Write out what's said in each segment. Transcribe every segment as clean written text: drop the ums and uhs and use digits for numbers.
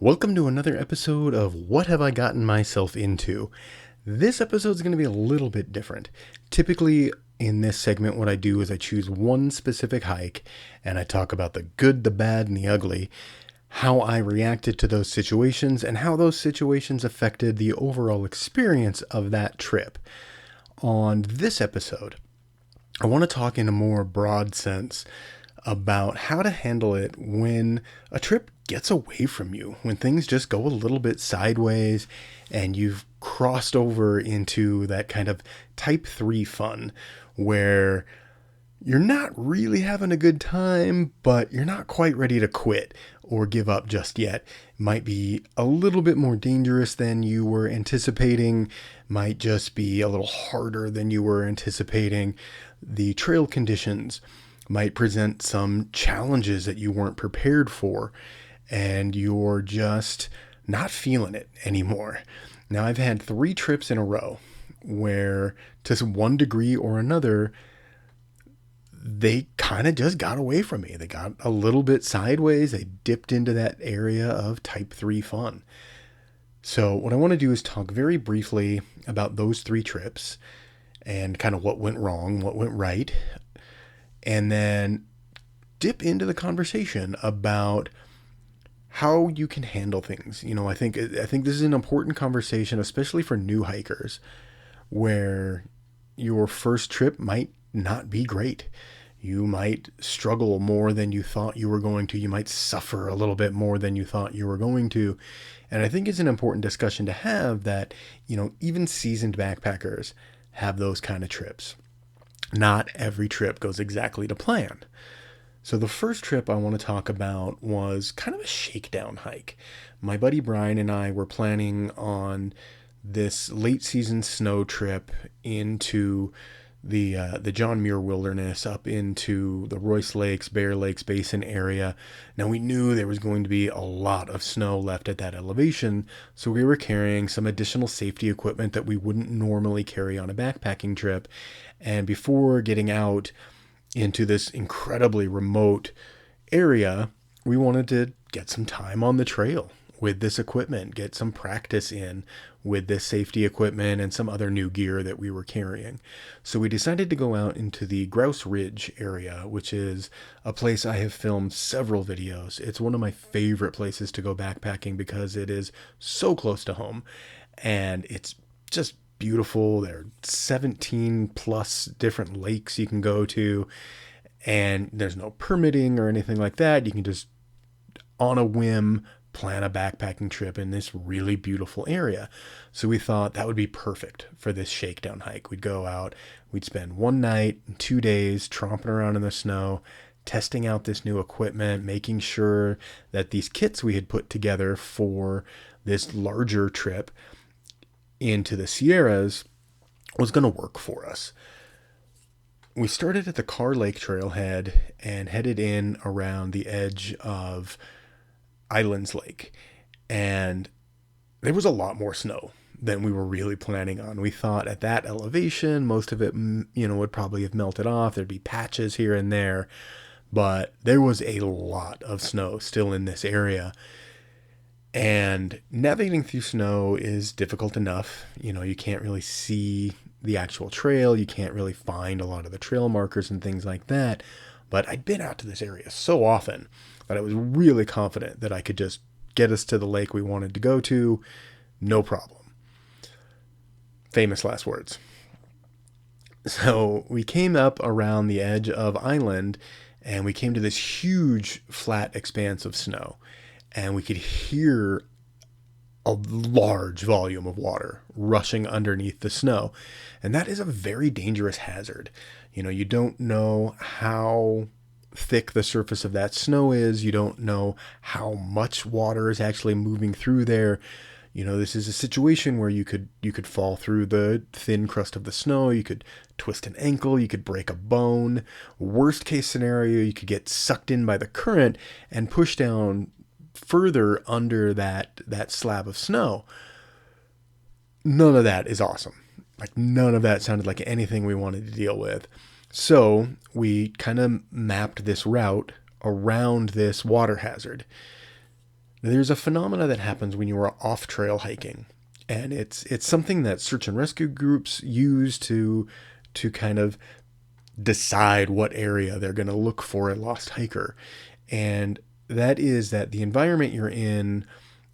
Welcome to another episode of What Have I Gotten Myself Into? This episode is going to be a little bit different. Typically, in this segment, what I do is I choose one specific hike and I talk about the good, the bad, and the ugly, how I reacted to those situations, and how those situations affected the overall experience of that trip. On this episode, I want to talk in a more broad sense about how to handle it when a trip gets away from you, when things just go a little bit sideways and you've crossed over into that kind of type 3 fun where you're not really having a good time, but you're not quite ready to quit or give up just yet. It might be a little bit more dangerous than you were anticipating, might just be a little harder than you were anticipating. The trail conditions might present some challenges that you weren't prepared for, and you're just not feeling it anymore. Now, I've had 3 trips in a row where, to one degree or another, they kind of just got away from me. They got a little bit sideways. They dipped into that area of type 3 fun. So what I want to do is talk very briefly about those 3 trips and kind of what went wrong, what went right, and then dip into the conversation about how you can handle things. I think this is an important conversation, especially for new hikers, where your first trip might not be great. You might struggle more than you thought you were going to. You might suffer a little bit more than you thought you were going to. And I think it's an important discussion to have that, even seasoned backpackers have those kind of trips. Not every trip goes exactly to plan. So the first trip I want to talk about was kind of a shakedown hike. My buddy Brian and I were planning on this late season snow trip into the John Muir Wilderness, up into the Royce Lakes, Bear Lakes Basin area. Now, we knew there was going to be a lot of snow left at that elevation, so we were carrying some additional safety equipment that we wouldn't normally carry on a backpacking trip. And before getting out into this incredibly remote area, we wanted to get some time on the trail with this equipment, get some practice in with this safety equipment and some other new gear that we were carrying. So we decided to go out into the Grouse Ridge area, which is a place I have filmed several videos. It's one of my favorite places to go backpacking because it is so close to home and it's just beautiful. There are 17 plus different lakes you can go to, and there's no permitting or anything like that. You can just, on a whim, plan a backpacking trip in this really beautiful area. So we thought that would be perfect for this shakedown hike. We'd go out, we'd spend 1 night and 2 days tromping around in the snow, testing out this new equipment, making sure that these kits we had put together for this larger trip into the Sierras was going to work for us. We started at the Carr Lake trailhead and headed in around the edge of Islands Lake, and there was a lot more snow than we were really planning on. We thought at that elevation, most of it, would probably have melted off. There'd be patches here and there, but there was a lot of snow still in this area. And navigating through snow is difficult enough. You can't really see the actual trail. You can't really find a lot of the trail markers and things like that. But I'd been out to this area so often that I was really confident that I could just get us to the lake we wanted to go to, no problem. Famous last words. So we came up around the edge of Island and we came to this huge flat expanse of snow. And we could hear a large volume of water rushing underneath the snow. And that is a very dangerous hazard. You don't know how thick the surface of that snow is. You don't know how much water is actually moving through there. This is a situation where you could fall through the thin crust of the snow. You could twist an ankle. You could break a bone. Worst case scenario, you could get sucked in by the current and pushed down further under that slab of snow. None of that is awesome. None of that sounded like anything we wanted to deal with. So we kind of mapped this route around this water hazard. Now, there's a phenomena that happens when you are off trail hiking, and it's something that search and rescue groups use to kind of decide what area they're going to look for a lost hiker. And that is that the environment you're in,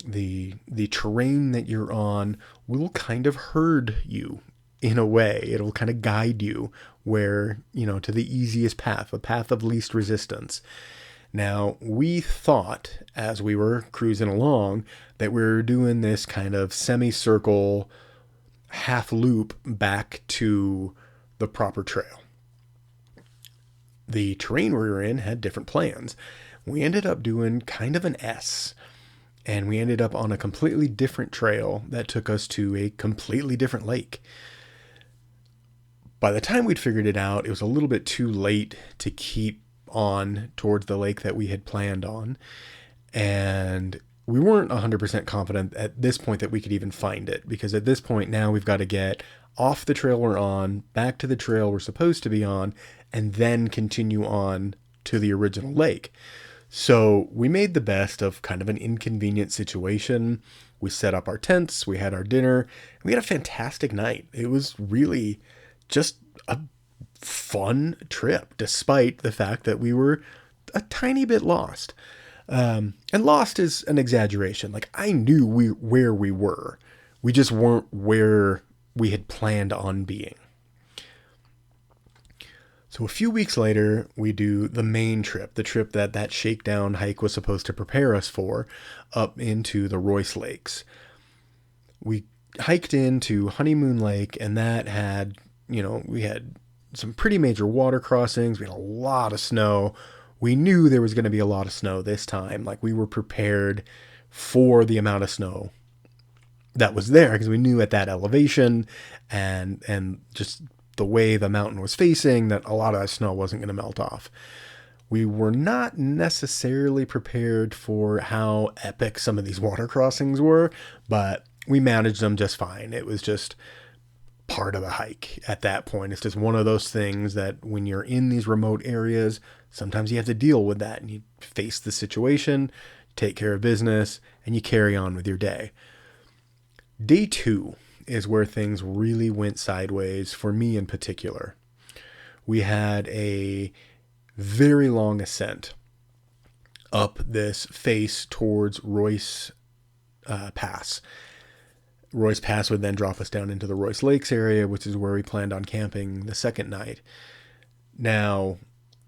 the terrain that you're on will kind of herd you in a way. It'll kind of guide you where, to the easiest path, a path of least resistance. Now, we thought as we were cruising along that we were doing this kind of semicircle half loop back to the proper trail. The terrain we were in had different plans. We ended up doing kind of an S, and we ended up on a completely different trail that took us to a completely different lake. By the time we'd figured it out, it was a little bit too late to keep on towards the lake that we had planned on, and we weren't 100% confident at this point that we could even find it, because at this point now we've got to get off the trail we're on, back to the trail we're supposed to be on, and then continue on to the original lake. So we made the best of kind of an inconvenient situation. We set up our tents, we had our dinner, and we had a fantastic night. It was really just a fun trip, despite the fact that we were a tiny bit lost. And lost is an exaggeration. Like, I knew where we were. We just weren't where we had planned on being. So a few weeks later, we do the main trip, the trip that shakedown hike was supposed to prepare us for, up into the Royce Lakes. We hiked into Honeymoon Lake, and that had, we had some pretty major water crossings. We had a lot of snow. We knew there was going to be a lot of snow this time. Like, we were prepared for the amount of snow that was there, because we knew at that elevation and just the way the mountain was facing that a lot of that snow wasn't going to melt off. We were not necessarily prepared for how epic some of these water crossings were, but we managed them just fine. It was just part of the hike at that point. It's just one of those things that when you're in these remote areas, sometimes you have to deal with that, and you face the situation, take care of business, and you carry on with your day. Day 2 is where things really went sideways for me in particular. We had a very long ascent up this face towards Royce Pass. Royce Pass would then drop us down into the Royce Lakes area, which is where we planned on camping the second night. Now,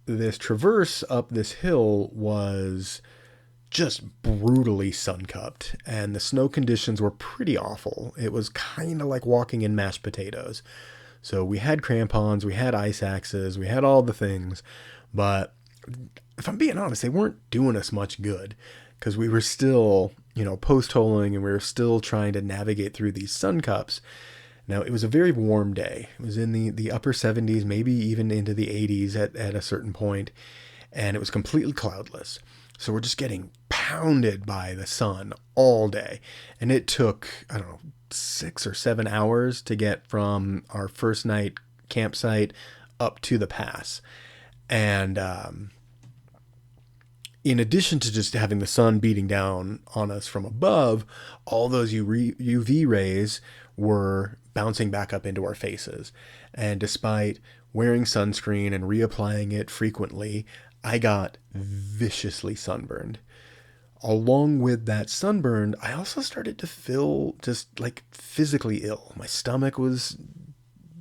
this traverse up this hill was just brutally sun-cupped, and the snow conditions were pretty awful. It was kind of like walking in mashed potatoes. So we had crampons, we had ice axes, we had all the things, but if I'm being honest, they weren't doing us much good, because we were still, post-holing, and we were still trying to navigate through these sun cups. Now, it was a very warm day. It was in the upper 70s, maybe even into the 80s at a certain point, and it was completely cloudless. So we're just getting pounded by the sun all day. And it took, 6 or 7 hours to get from our first night campsite up to the pass. And in addition to just having the sun beating down on us from above, all those UV rays were bouncing back up into our faces. And despite wearing sunscreen and reapplying it frequently, I got viciously sunburned. Along with that sunburn, I also started to feel just like physically ill. My stomach was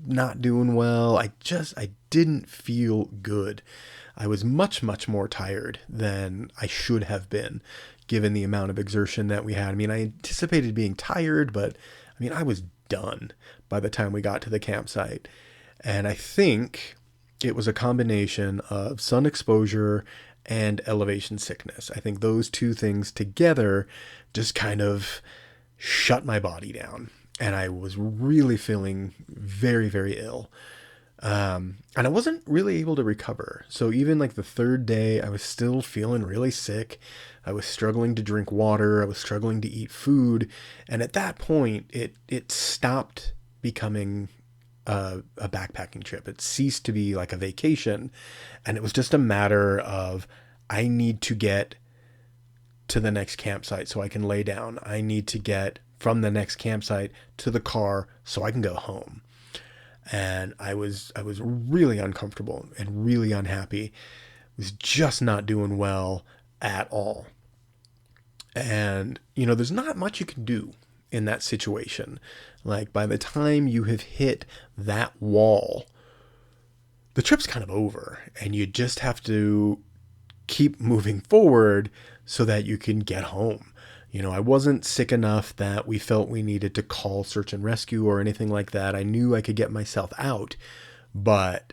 not doing well. I didn't feel good. I was much, much more tired than I should have been, given the amount of exertion that we had. I mean, I anticipated being tired, but I was done by the time we got to the campsite. And I think it was a combination of sun exposure and elevation sickness. I think those two things together just kind of shut my body down. And I was really feeling very, very ill. And I wasn't really able to recover. So even like the third day, I was still feeling really sick. I was struggling to drink water. I was struggling to eat food. And at that point, it stopped becoming a backpacking trip. It ceased to be like a vacation. And it was just a matter of, I need to get to the next campsite so I can lay down. I need to get from the next campsite to the car so I can go home. And I was really uncomfortable and really unhappy. Was just not doing well at all. And, there's not much you can do in that situation. Like, by the time you have hit that wall, the trip's kind of over, and you just have to keep moving forward so that you can get home. I wasn't sick enough that we felt we needed to call search and rescue or anything like that. I knew I could get myself out, but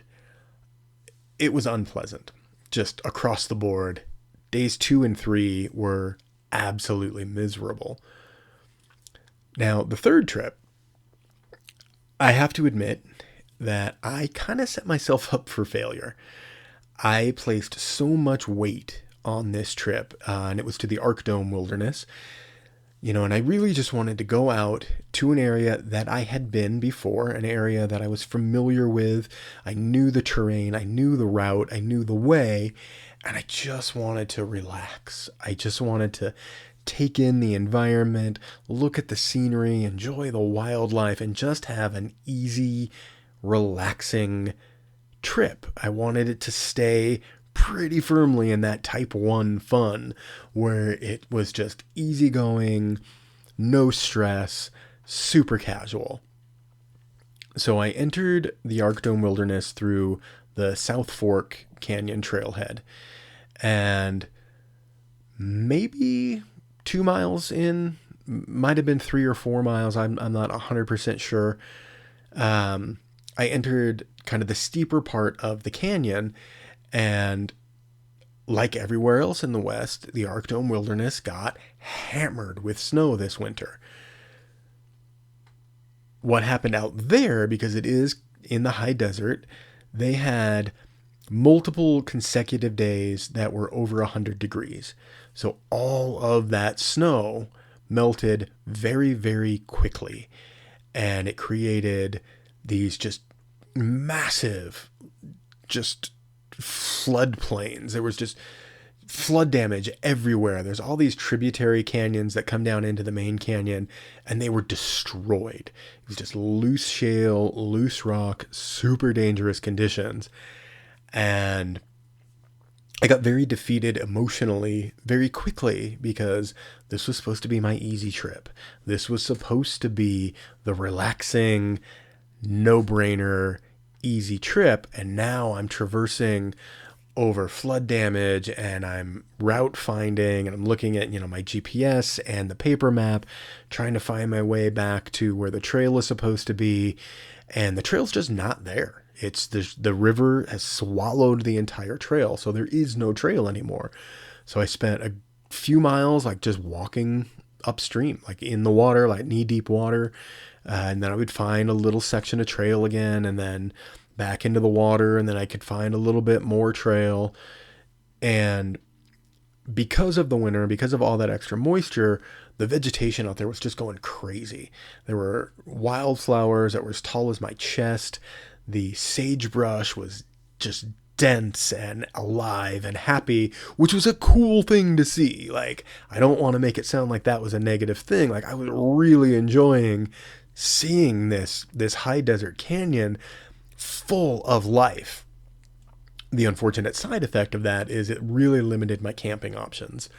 it was unpleasant. Just across the board, days 2 and 3 were absolutely miserable. Now, the third trip, I have to admit that I kind of set myself up for failure. I placed so much weight on this trip, and it was to the Arc Dome Wilderness, and I really just wanted to go out to an area that I had been before, an area that I was familiar with. I knew the terrain, I knew the route, I knew the way, and I just wanted to relax. I just wanted to take in the environment, look at the scenery, enjoy the wildlife, and just have an easy, relaxing trip. I wanted it to stay pretty firmly in that type 1 fun where it was just easygoing, no stress, super casual. So I entered the Arc Dome Wilderness through the South Fork Canyon trailhead, and maybe 2 miles in, might have been 3 or 4 miles, I'm not 100% sure, I entered kind of the steeper part of the canyon, and like everywhere else in the West, the Arc Dome Wilderness got hammered with snow this winter. What happened out there, because it is in the high desert, they had multiple consecutive days that were over 100 degrees. So all of that snow melted very, very quickly, and it created these just massive, just floodplains. There was just flood damage everywhere. There's all these tributary canyons that come down into the main canyon, and they were destroyed. It was just loose shale, loose rock, super dangerous conditions. And I got very defeated emotionally very quickly, because this was supposed to be my easy trip. This was supposed to be the relaxing, no-brainer, easy trip, and now I'm traversing over flood damage, and I'm route finding, and I'm looking at my GPS and the paper map, trying to find my way back to where the trail is supposed to be, and the trail's just not there. It's the river has swallowed the entire trail, so there is no trail anymore. So I spent a few miles like just walking upstream, like in the water, like knee-deep water, and then I would find a little section of trail again, and then back into the water, and then I could find a little bit more trail. And because of the winter, because of all that extra moisture, the vegetation out there was just going crazy. There were wildflowers that were as tall as my chest. The sagebrush was just dense and alive and happy, which was a cool thing to see. Like, I don't want to make it sound like that was a negative thing. Like, I was really enjoying seeing this high desert canyon full of life. The unfortunate side effect of that is it really limited my camping options.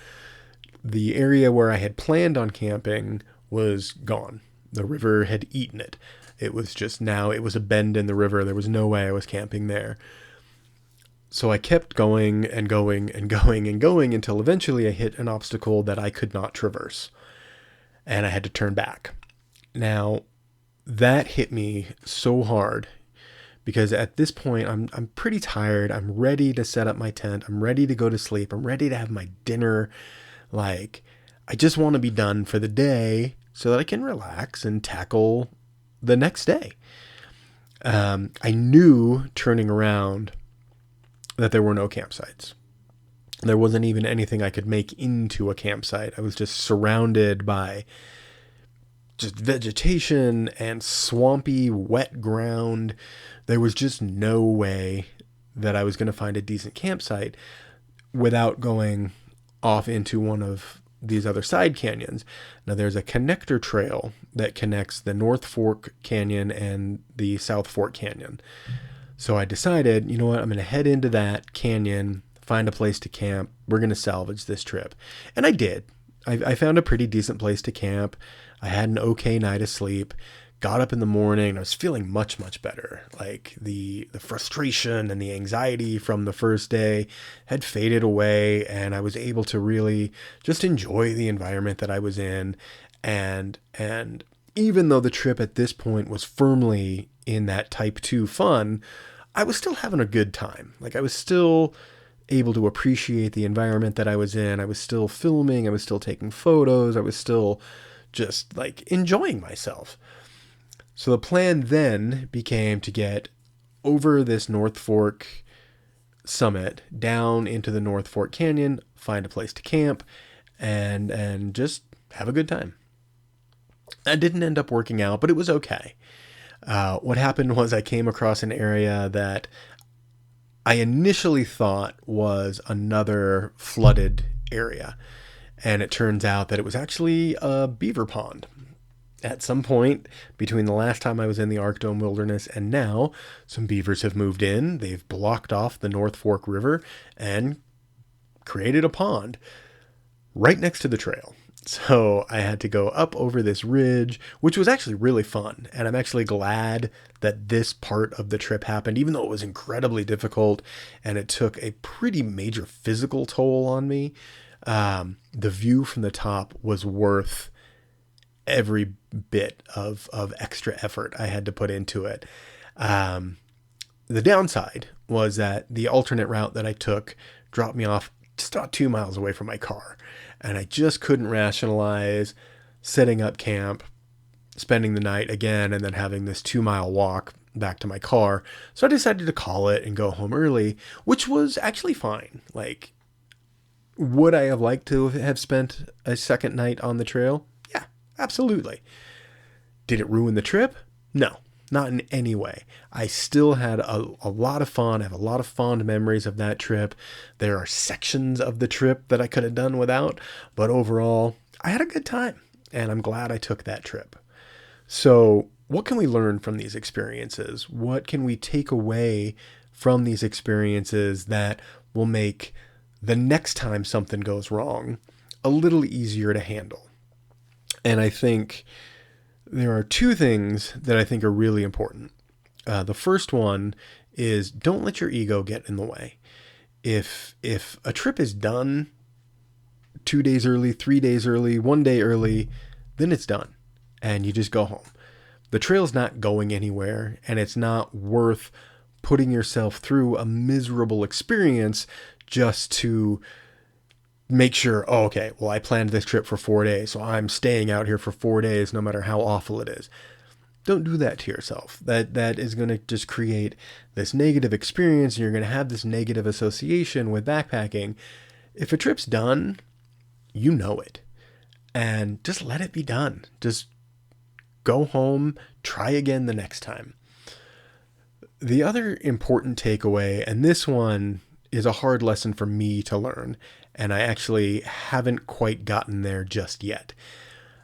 The area where I had planned on camping was gone. The river had eaten it. It was just now, it was a bend in the river. There was no way I was camping there. So I kept going and going and going and going until eventually I hit an obstacle that I could not traverse, and I had to turn back. Now, that hit me so hard, because at this point I'm pretty tired. I'm ready to set up my tent. I'm ready to go to sleep. I'm ready to have my dinner. Like, I just want to be done for the day so that I can relax and tackle the next day. I knew turning around that there were no campsites. There wasn't even anything I could make into a campsite. I was just surrounded by just vegetation and swampy, wet ground. There was just no way that I was going to find a decent campsite without going off into one of these other side canyons. Now there's a connector trail that connects the North Fork Canyon and the South Fork Canyon. So I decided, you know what, I'm going to head into that canyon, find a place to camp. We're going to salvage this trip. And I did. I found a pretty decent place to camp. I had an okay night of sleep. Got up in the morning and I was feeling much, much better. Like the frustration and the anxiety from the first day had faded away, and I was able to really just enjoy the environment that I was in. And even though the trip at this point was firmly in that type 2 fun, I was still having a good time. Like I was still able to appreciate the environment that I was in. I was still filming. I was still taking photos. I was still just like enjoying myself. So the plan then became to get over this North Fork summit down into the North Fork Canyon, find a place to camp, and just have a good time. That didn't end up working out, but it was okay. What happened was I came across an area that I initially thought was another flooded area, and it turns out that it was actually a beaver pond. At some point between the last time I was in the Arcdome Wilderness and now, some beavers have moved in. They've blocked off the North Fork River and created a pond right next to the trail. So I had to go up over this ridge, which was actually really fun. And I'm actually glad that this part of the trip happened, even though it was incredibly difficult and it took a pretty major physical toll on me. The view from the top was worth every bit of extra effort I had to put into it. The downside was that the alternate route that I took dropped me off just about 2 miles away from my car. And I just couldn't rationalize setting up camp, spending the night again, and then having this 2-mile walk back to my car. So I decided to call it and go home early, which was actually fine. Like, would I have liked to have spent a second night on the trail? Yeah, absolutely. Did it ruin the trip? No, not in any way. I still had a lot of fun. I have a lot of fond memories of that trip. There are sections of the trip that I could have done without, but overall, I had a good time, and I'm glad I took that trip. So what can we learn from these experiences? What can we take away from these experiences that will make the next time something goes wrong a little easier to handle? And I think there are two things that I think are really important. The first one is don't let your ego get in the way. If a trip is done 2 days early, 3 days early, 1 day early, then it's done and you just go home. The trail's not going anywhere, and it's not worth putting yourself through a miserable experience just to make sure, oh, okay, well, I planned this trip for 4 days, so I'm staying out here for 4 days no matter how awful it is. Don't do that to yourself. That is going to just create this negative experience, and you're going to have this negative association with backpacking. If a trip's done, you know it. And just let it be done. Just go home, try again the next time. The other important takeaway, and this one is a hard lesson for me to learn, and I actually haven't quite gotten there just yet.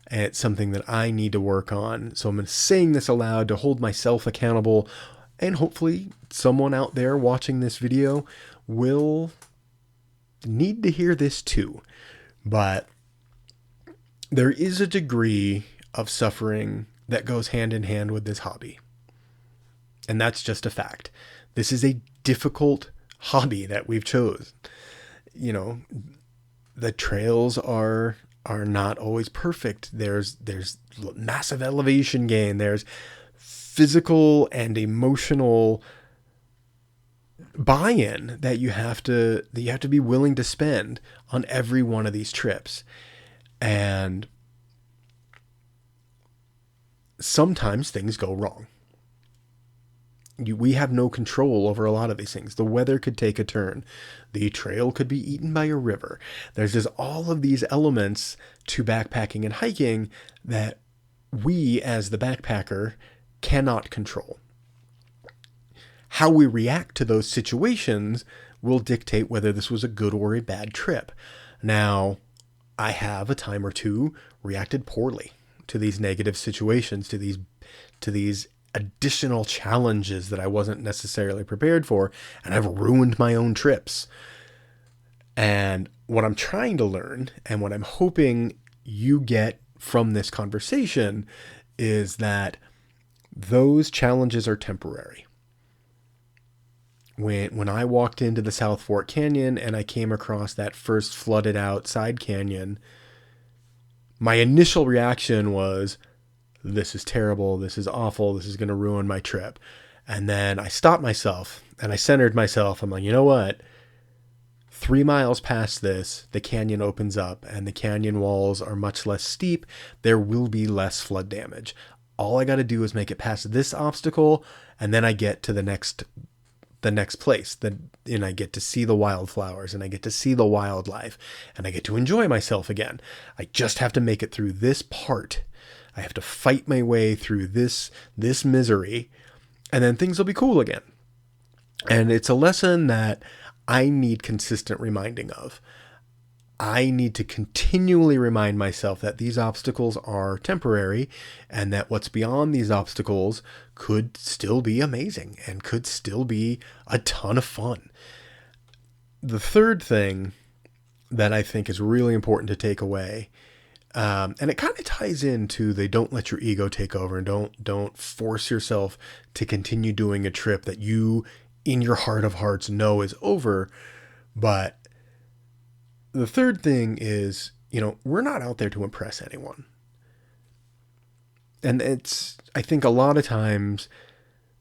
And it's something that I need to work on. So I'm saying this aloud to hold myself accountable, and hopefully someone out there watching this video will need to hear this too. But there is a degree of suffering that goes hand in hand with this hobby. And that's just a fact. This is a difficult hobby that we've chosen. You know, the trails are not always perfect. There's massive elevation gain. There's physical and emotional buy-in that you have to be willing to spend on every one of these trips. And sometimes things go wrong. We have no control over a lot of these things. The weather could take a turn. The trail could be eaten by a river. There's just all of these elements to backpacking and hiking that we, as the backpacker, cannot control. How we react to those situations will dictate whether this was a good or a bad trip. Now, I have a time or two reacted poorly to these negative situations, to these additional challenges that I wasn't necessarily prepared for, and I've ruined my own trips. And what I'm trying to learn, and what I'm hoping you get from this conversation, is that those challenges are temporary. When I walked into the South Fork Canyon and I came across that first flooded out side canyon, my initial reaction was, this is terrible, this is awful, this is going to ruin my trip. And then I stopped myself and I centered myself. I'm like, you know what? 3 miles past this, the canyon opens up and the canyon walls are much less steep. There will be less flood damage. All I got to do is make it past this obstacle, and then I get to the next place. And I get to see the wildflowers, and I get to see the wildlife, and I get to enjoy myself again. I just have to make it through this part. I have to fight my way through this misery, and then things will be cool again. And it's a lesson that I need consistent reminding of. I need to continually remind myself that these obstacles are temporary, and that what's beyond these obstacles could still be amazing and could still be a ton of fun. The third thing that I think is really important to take away, and it kind of ties into the don't let your ego take over, and don't force yourself to continue doing a trip that you in your heart of hearts know is over. But the third thing is, we're not out there to impress anyone. And I think a lot of times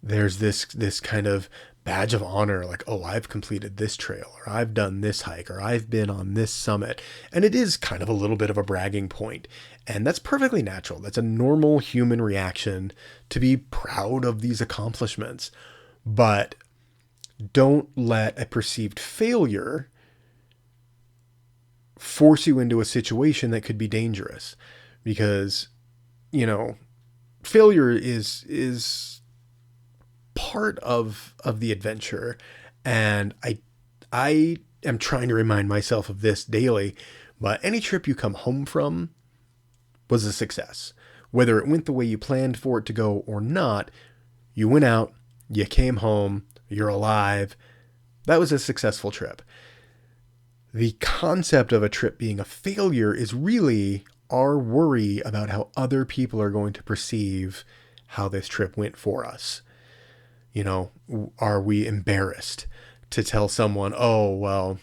there's this kind of badge of honor, like, oh, I've completed this trail, or I've done this hike, or I've been on this summit. And it is kind of a little bit of a bragging point. And that's perfectly natural. That's a normal human reaction to be proud of these accomplishments. But don't let a perceived failure force you into a situation that could be dangerous, because, failure is part of the adventure. And I am trying to remind myself of this daily, but any trip you come home from was a success. Whether it went the way you planned for it to go or not, you went out, you came home, you're alive. That was a successful trip. The concept of a trip being a failure is really our worry about how other people are going to perceive how this trip went for us. Are we embarrassed to tell someone, oh, well,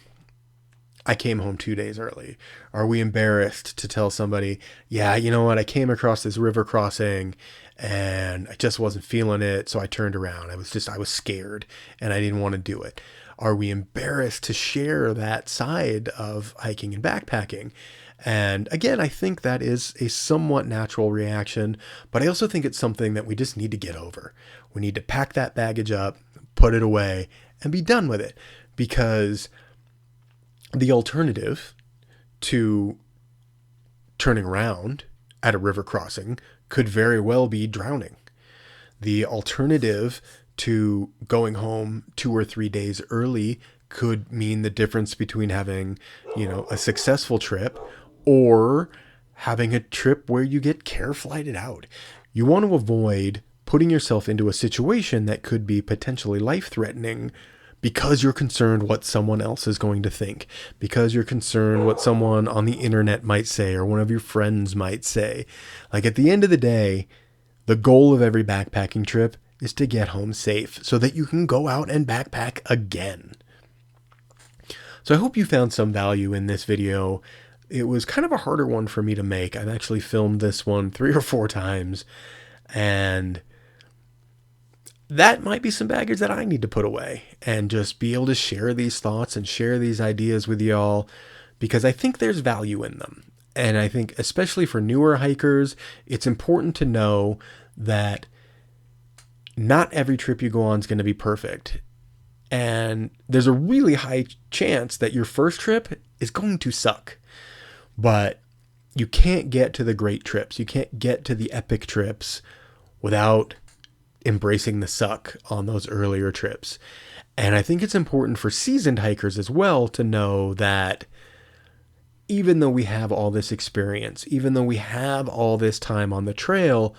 I came home 2 days early? Are we embarrassed to tell somebody, yeah, you know what, I came across this river crossing and I just wasn't feeling it, so I turned around. I was scared and I didn't want to do it. Are we embarrassed to share that side of hiking and backpacking? And again, I think that is a somewhat natural reaction, but I also think it's something that we just need to get over. We need to pack that baggage up, put it away, and be done with it. Because the alternative to turning around at a river crossing could very well be drowning. The alternative to going home 2 or 3 days early could mean the difference between having, a successful trip or having a trip where you get care flighted out. You want to avoid putting yourself into a situation that could be potentially life-threatening because you're concerned what someone else is going to think, because you're concerned what someone on the internet might say or one of your friends might say. Like, at the end of the day, the goal of every backpacking trip is to get home safe so that you can go out and backpack again. So I hope you found some value in this video. It was kind of a harder one for me to make. I've actually filmed this one 3 or 4 times, and that might be some baggage that I need to put away and just be able to share these thoughts and share these ideas with y'all, because I think there's value in them. And I think especially for newer hikers, it's important to know that not every trip you go on is going to be perfect. And there's a really high chance that your first trip is going to suck. But you can't get to the great trips. You can't get to the epic trips without embracing the suck on those earlier trips. And I think it's important for seasoned hikers as well to know that even though we have all this experience, even though we have all this time on the trail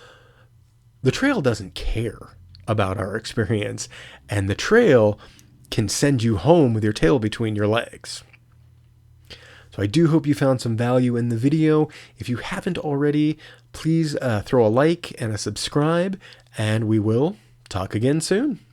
doesn't care about our experience, and the trail can send you home with your tail between your legs. So I do hope you found some value in the video. If you haven't already, please throw a like and a subscribe, and we will talk again soon.